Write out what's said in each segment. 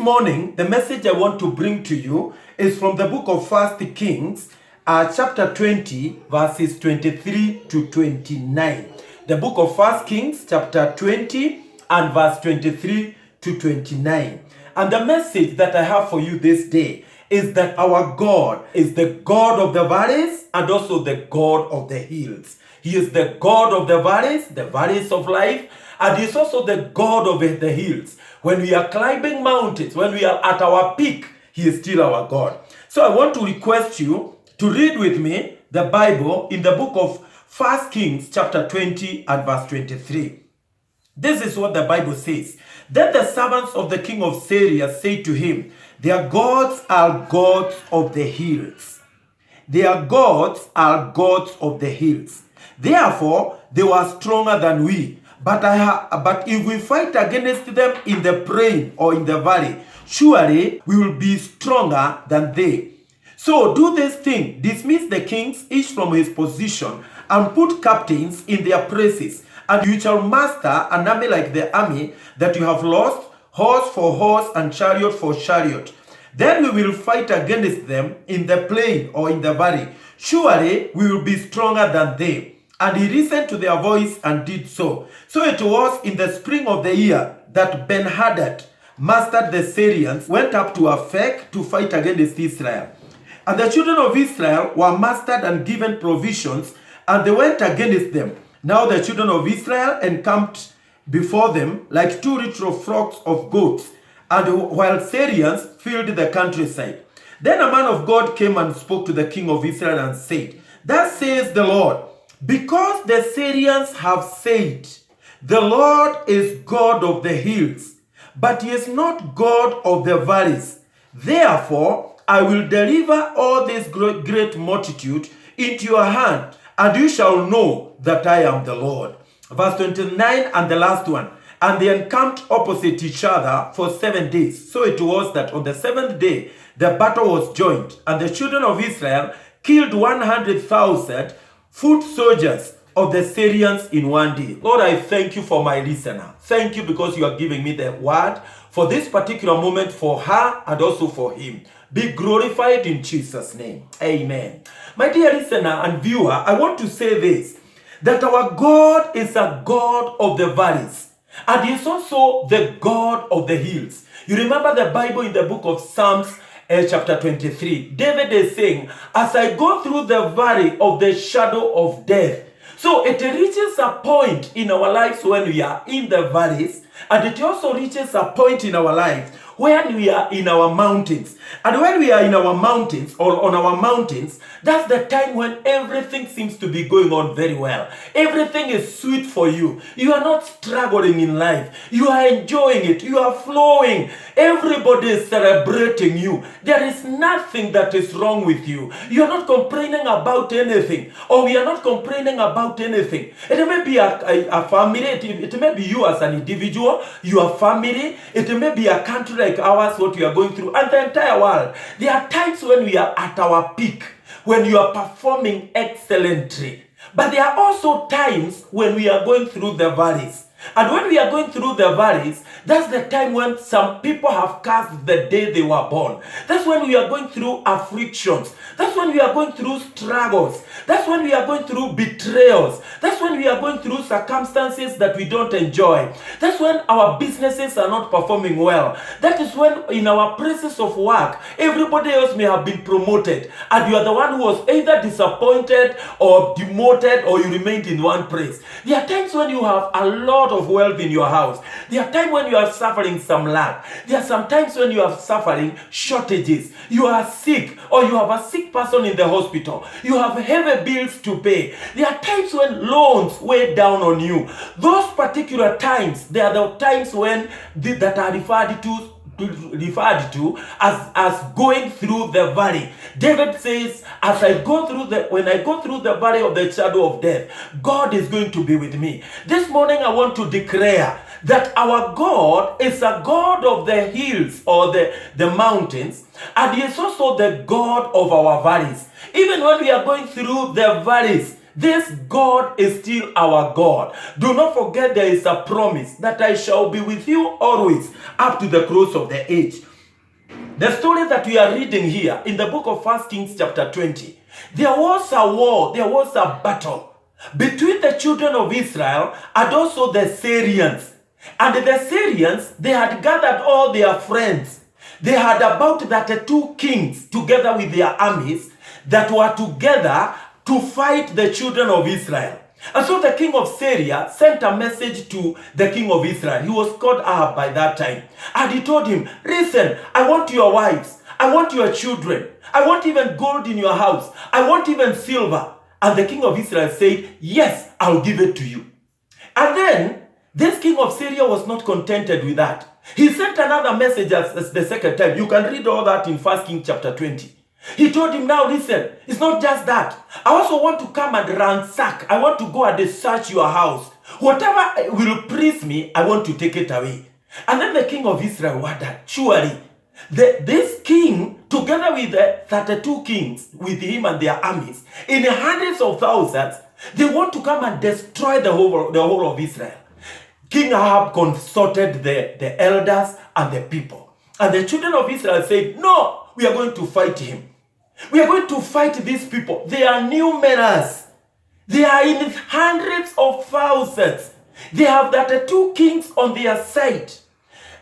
morning, the message I want to bring to you is from the book of 1 Kings, chapter 20, verses 23 to 29. The book of 1 Kings, chapter 20, and verse 23 to 29. And the message that I have for you this day is that our God is the God of the valleys and also the God of the hills. He is the God of the valleys of life, and He is also the God of the hills. When we are climbing mountains, when we are at our peak, He is still our God. So I want to request you to read with me the Bible in the book of 1 Kings chapter 20 and verse 23. This is what the Bible says. Then the servants of the king of Syria say to him, their gods are gods of the hills. Their gods are gods of the hills. Therefore, they were stronger than we. But if we fight against them in the plain or in the valley, surely we will be stronger than they. So do this thing, dismiss the kings, each from his position, and put captains in their places. And you shall master an army like the army that you have lost, horse for horse and chariot for chariot. Then we will fight against them in the plain or in the valley. Surely we will be stronger than they. And he listened to their voice and did so. So it was in the spring of the year that Ben-Hadad mastered the Syrians, went up to Aphek to fight against Israel. And the children of Israel were mastered and given provisions, and they went against them. Now the children of Israel encamped before them like two little flocks of goats, and while Syrians filled the countryside. Then a man of God came and spoke to the king of Israel and said, thus says the Lord, because the Syrians have said, the Lord is God of the hills, but He is not God of the valleys. Therefore, I will deliver all this great multitude into your hand, and you shall know that I am the Lord. Verse 29 and the last one. And they encamped opposite each other for 7 days. So it was that on the 7th day, the battle was joined, and the children of Israel killed 100,000 foot soldiers of the Syrians in 1 day. Lord, I thank you for my listener. Thank you because you are giving me the word for this particular moment for her and also for him. Be glorified in Jesus' name. Amen. My dear listener and viewer, I want to say this, that our God is a God of the valleys, and He is also the God of the hills. You remember the Bible in the book of Psalms, chapter 23. David is saying, as I go through the valley of the shadow of death. So it reaches a point in our lives when we are in the valleys, and it also reaches a point in our life when we are in our mountains. And when we are in our mountains or on our mountains, that's the time when everything seems to be going on very well. Everything is sweet for you. You are not struggling in life. You are enjoying it. You are flowing. Everybody is celebrating you. There is nothing that is wrong with you. You are not complaining about anything, or we are not complaining about anything. It may be a family. It may be you as an individual, your family. It may be a country like ours, what we are going through, and the entire world. There are times when we are at our peak, when you are performing excellently. But there are also times when we are going through the valleys. And when we are going through the valleys, that's the time when some people have cursed the day they were born. That's when we are going through afflictions. That's when we are going through struggles. That's when we are going through betrayals. That's when we are going through circumstances that we don't enjoy. That's when our businesses are not performing well. That is when in our places of work, everybody else may have been promoted, and you are the one who was either disappointed or demoted, or you remained in one place. There are times when you have a lot of wealth in your house. There are times when you are suffering some lack. There are some times when you are suffering shortages. You are sick, or you have a sick person in the hospital. You have heavy bills to pay. There are times when loans weigh down on you. Those particular times, they are the times when that are referred to as going through the valley. David says, when I go through the valley of the shadow of death, God is going to be with me. This morning I want to declare that our God is a God of the hills or the mountains, and He is also the God of our valleys. Even when we are going through the valleys, this God is still our God. Do not forget there is a promise that I shall be with you always up to the close of the age. The story that we are reading here in the book of 1 Kings chapter 20, there was a war, there was a battle between the children of Israel and also the Syrians. And the Syrians, they had gathered all their friends. They had about 32 kings together with their armies that were together to fight the children of Israel. And so the king of Syria sent a message to the king of Israel. He was called Ahab by that time. And he told him, listen, I want your wives. I want your children. I want even gold in your house. I want even silver. And the king of Israel said, yes, I'll give it to you. And then this king of Syria was not contented with that. He sent another message as the second time. You can read all that in 1 Kings chapter 20. He told him, now listen, it's not just that. I also want to come and ransack. I want to go and search your house. Whatever will please me, I want to take it away. And then the king of Israel wondered, surely, this king, together with the 32 kings, with him and their armies, in the hundreds of thousands, they want to come and destroy the whole of Israel. King Ahab consulted the elders and the people. And the children of Israel said, no, we are going to fight him. We are going to fight these people. They are numerous. They are in hundreds of thousands. They have 32 kings on their side.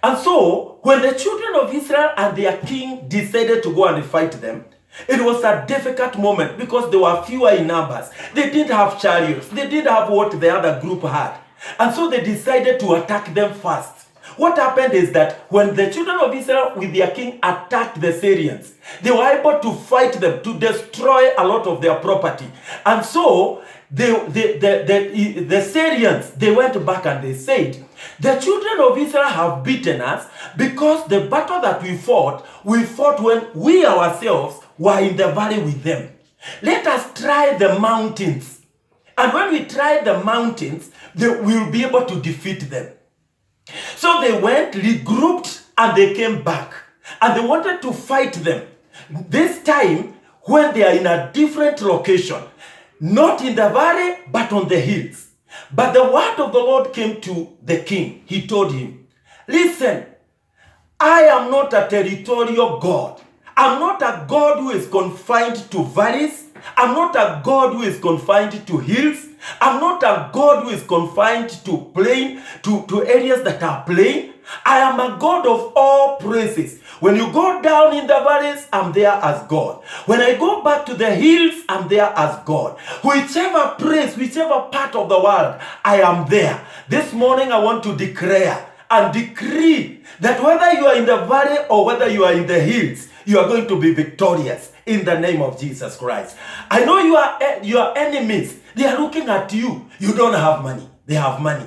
And so, when the children of Israel and their king decided to go and fight them, it was a difficult moment because they were fewer in numbers. They didn't have chariots. They didn't have what the other group had. And so they decided to attack them first. What happened is that when the children of Israel with their king attacked the Syrians, they were able to fight them, to destroy a lot of their property. And so the Syrians, they went back and they said, the children of Israel have beaten us because the battle that we fought when we ourselves were in the valley with them. Let us try the mountains. And when we try the mountains, we will be able to defeat them. So they went, regrouped, and they came back. And they wanted to fight them. This time, when they are in a different location, not in the valley, but on the hills. But the word of the Lord came to the king. He told him, listen, I am not a territorial God. I'm not a God who is confined to valleys. I'm not a God who is confined to hills. I'm not a God who is confined to plain, to areas that are plain. I am a God of all places. When you go down in the valleys, I'm there as God. When I go back to the hills, I'm there as God. Whichever place, whichever part of the world, I am there. This morning I want to declare and decree that whether you are in the valley or whether you are in the hills, you are going to be victorious in the name of Jesus Christ. I know your enemies, they are looking at you. You don't have money. They have money.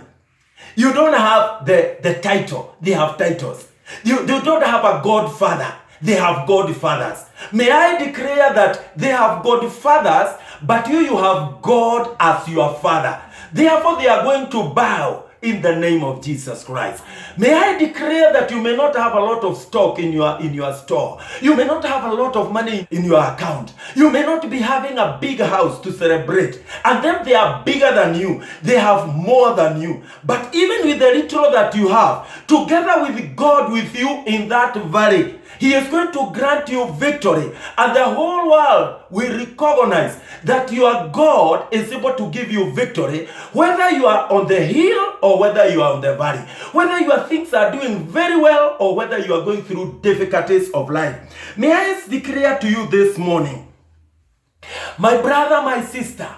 You don't have the title. They have titles. You don't have a godfather. They have godfathers. May I declare that they have godfathers, but you have God as your father. Therefore, they are going to bow in the name of Jesus Christ. May I declare that you may not have a lot of stock in your store. You may not have a lot of money in your account. You may not be having a big house to celebrate. And then they are bigger than you. They have more than you. But even with the little that you have, together with God with you in that valley, He is going to grant you victory. And the whole world will recognize that your God is able to give you victory, whether you are on the hill or whether you are on the valley, whether your things are doing very well or whether you are going through difficulties of life. May I declare to you this morning, my brother, my sister,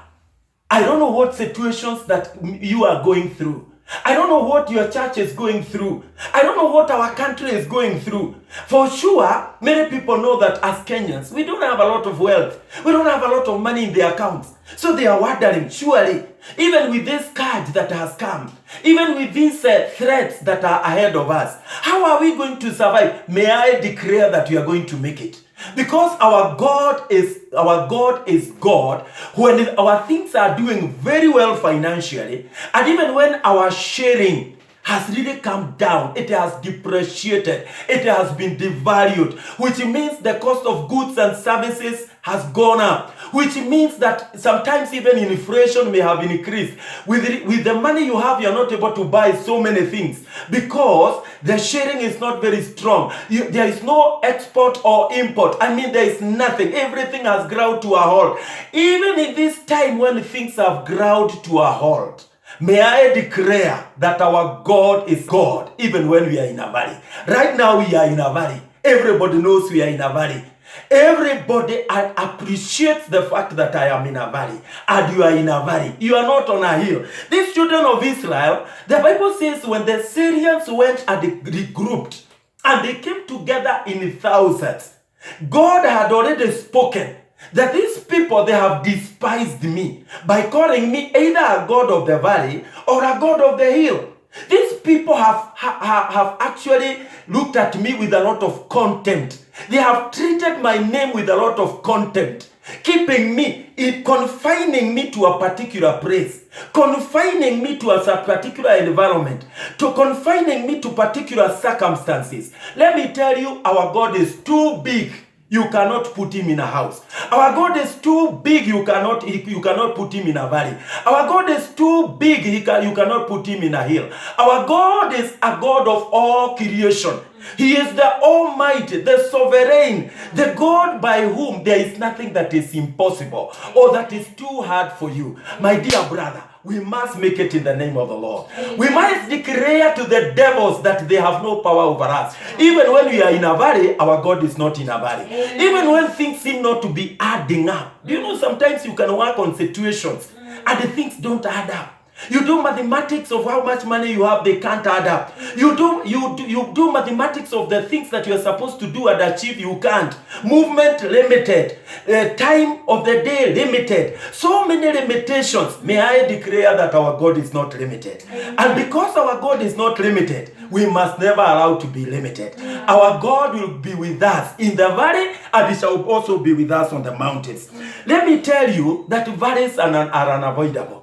I don't know what situations that you are going through. I don't know what your church is going through. I don't know what our country is going through. For sure, many people know that as Kenyans, we don't have a lot of wealth. We don't have a lot of money in the accounts. So they are wondering, surely, even with this scourge that has come, even with these threats that are ahead of us, how are we going to survive? May I declare that we are going to make it. Because our God is God when our things are doing very well financially, and even when our sharing has really come down. It has depreciated. It has been devalued, which means the cost of goods and services has gone up, which means that sometimes even inflation may have increased. With the money you have, you're not able to buy so many things because the sharing is not very strong. There is no export or import. I mean, there is nothing. Everything has ground to a halt. Even in this time when things have ground to a halt, may I declare that our God is God, even when we are in a valley. Right now we are in a valley. Everybody knows we are in a valley. Everybody appreciates the fact that I am in a valley, and you are in a valley. You are not on a hill. These children of Israel, the Bible says when the Syrians went and they regrouped, and they came together in thousands, God had already spoken that these people, they have despised me by calling me either a God of the valley or a God of the hill. These people have actually looked at me with a lot of contempt. They have treated my name with a lot of contempt, keeping me, confining me to a particular place, confining me to a particular environment, to confining me to particular circumstances. Let me tell you, our God is too big. You cannot put him in a house. Our God is too big. You cannot put him in a valley. Our God is too big. You cannot put him in a hill. Our God is a God of all creation. He is the Almighty, the Sovereign, the God by whom there is nothing that is impossible or that is too hard for you. My dear brother, we must make it in the name of the Lord. We must declare to the devils that they have no power over us. Even when we are in a valley, our God is not in a valley. Even when things seem not to be adding up. Do you know sometimes you can work on situations and the things don't add up? You do mathematics of how much money you have, they can't add up. You do mathematics of the things that you are supposed to do and achieve, you can't. Movement limited. Time of the day limited. So many limitations. May I declare that our God is not limited. And because our God is not limited, we must never allow to be limited. Our God will be with us in the valley, and he shall also be with us on the mountains. Let me tell you that valleys are unavoidable.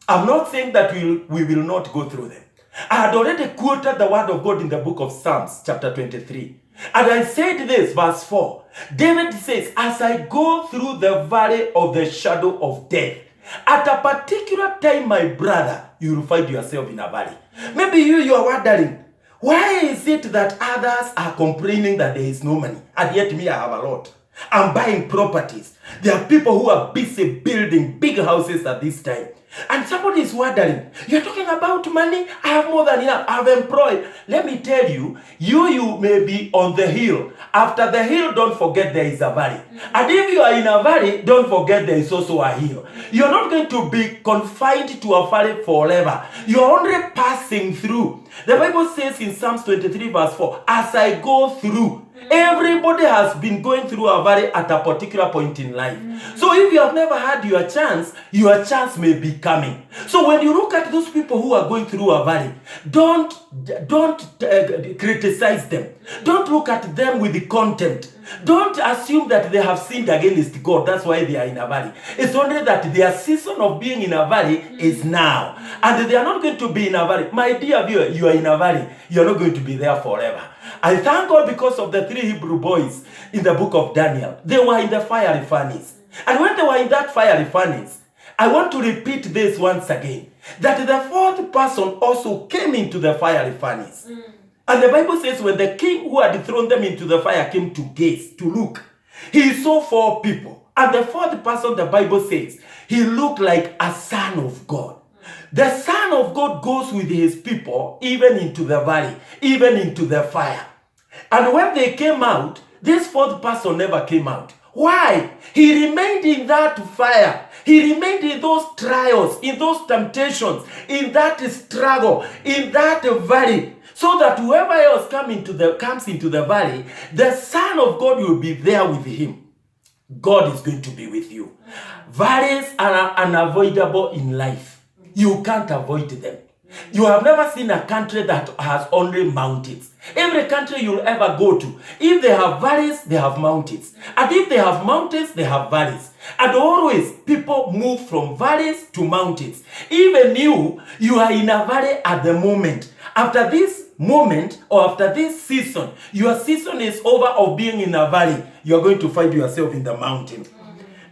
I'm not saying that we will not go through them. I had already quoted the word of God in the book of Psalms, chapter 23. And I said this, verse 4. David says, as I go through the valley of the shadow of death, at a particular time, my brother, you will find yourself in a valley. Maybe you are wondering, why is it that others are complaining that there is no money, and yet me, I have a lot? I'm buying properties. There are people who are busy building big houses at this time. And somebody is wondering, you're talking about money? I have more than enough. I've employed. Let me tell you, you may be on the hill. After the hill, don't forget there is a valley. And if you are in a valley, don't forget there is also a hill. You're not going to be confined to a valley forever. You're only passing through. The Bible says in Psalms 23 verse 4, as I go through. Everybody has been going through a valley at a particular point in life. So if you have never had your chance may be coming. So when you look at those people who are going through a valley, don't criticize them. Don't look at them with the contempt. Don't assume that they have sinned against God. That's why they are in a valley. It's only that their season of being in a valley is now. And they are not going to be in a valley. My dear viewer, you are in a valley. You are not going to be there forever. I thank God because of the 3 Hebrew boys in the book of Daniel. They were in the fiery furnace. And when they were in that fiery furnace, I want to repeat this once again, that the 4th person also came into the fiery furnace. And the Bible says when the king who had thrown them into the fire came to gaze, to look, he saw 4 people. And the 4th person, the Bible says, he looked like a son of God. The Son of God goes with his people even into the valley, even into the fire. And when they came out, this 4th person never came out. Why? He remained in that fire. He remained in those trials, in those temptations, in that struggle, in that valley. So that whoever else comes into the valley, the Son of God will be there with him. God is going to be with you. Valleys are unavoidable in life. You can't avoid them. You have never seen a country that has only mountains. Every country you'll ever go to, if they have valleys, they have mountains. And if they have mountains, they have valleys. And always, people move from valleys to mountains. Even you are in a valley at the moment. After this moment or after this season, your season is over of being in a valley. You are going to find yourself in the mountain.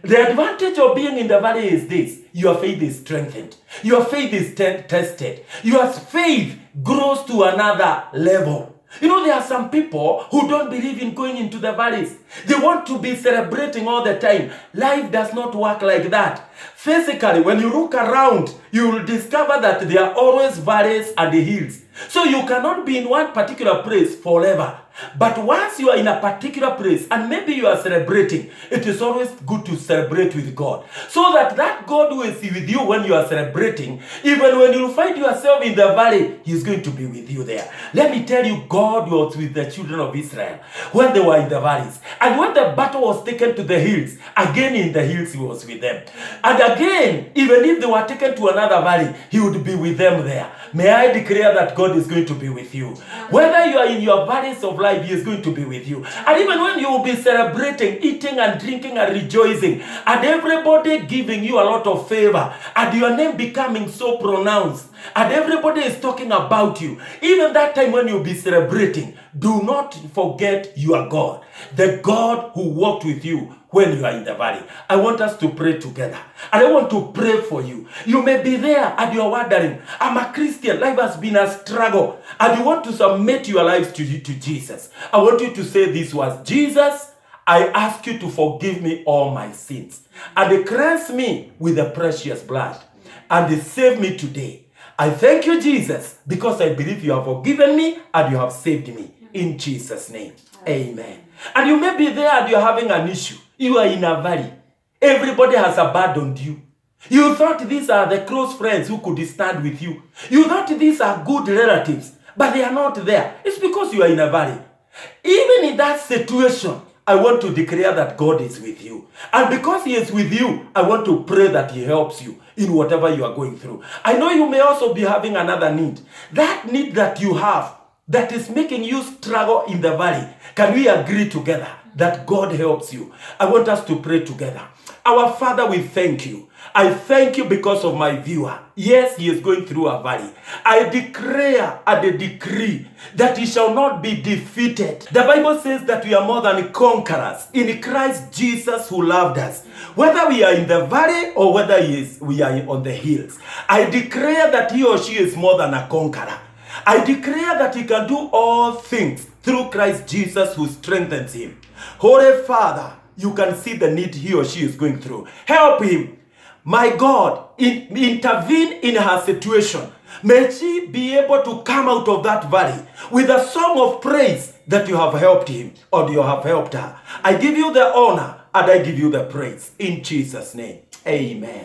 The advantage of being in the valley is this: your faith is strengthened. Your faith is tested. Your faith grows to another level. You know, there are some people who don't believe in going into the valleys. They want to be celebrating all the time. Life does not work like that. Physically, when you look around, you will discover that there are always valleys and hills. So you cannot be in one particular place forever. But once you are in a particular place and maybe you are celebrating, it is always good to celebrate with God. So that God who is with you when you are celebrating, even when you find yourself in the valley, He is going to be with you there. Let me tell you, God was with the children of Israel when they were in the valleys. And when the battle was taken to the hills, again in the hills He was with them. And again, even if they were taken to another valley, He would be with them there. May I declare that God is going to be with you. Whether you are in your valleys of life, He is going to be with you. And even when you will be celebrating, eating and drinking and rejoicing, and everybody giving you a lot of favor, and your name becoming so pronounced, and everybody is talking about you, even that time when you'll be celebrating, do not forget your God, the God who walked with you when you are in the valley. I want us to pray together. And I want to pray for you. You may be there and you are wondering, I'm a Christian, life has been a struggle, and you want to submit your lives to Jesus. I want you to say these words: Jesus, I ask you to forgive me all my sins, and cleanse me with the precious blood, and save me today. I thank you, Jesus, because I believe you have forgiven me and you have saved me. In Jesus' name, amen. And you may be there and you're having an issue. You are in a valley. Everybody has abandoned you. You thought these are the close friends who could stand with you. You thought these are good relatives, but they are not there. It's because you are in a valley. Even in that situation, I want to declare that God is with you. And because He is with you, I want to pray that He helps you in whatever you are going through. I know you may also be having another need. That need that you have, that is making you struggle in the valley. Can we agree together that God helps you? I want us to pray together. Our Father, we thank you. I thank you because of my viewer. Yes, he is going through a valley. I declare and decree that he shall not be defeated. The Bible says that we are more than conquerors in Christ Jesus who loved us. Whether we are in the valley or whether we are on the hills, I declare that he or she is more than a conqueror. I declare that he can do all things through Christ Jesus who strengthens him. Holy Father, you can see the need he or she is going through. Help him. My God, intervene in her situation. May she be able to come out of that valley with a song of praise that you have helped him or you have helped her. I give you the honor and I give you the praise. In Jesus' name, amen.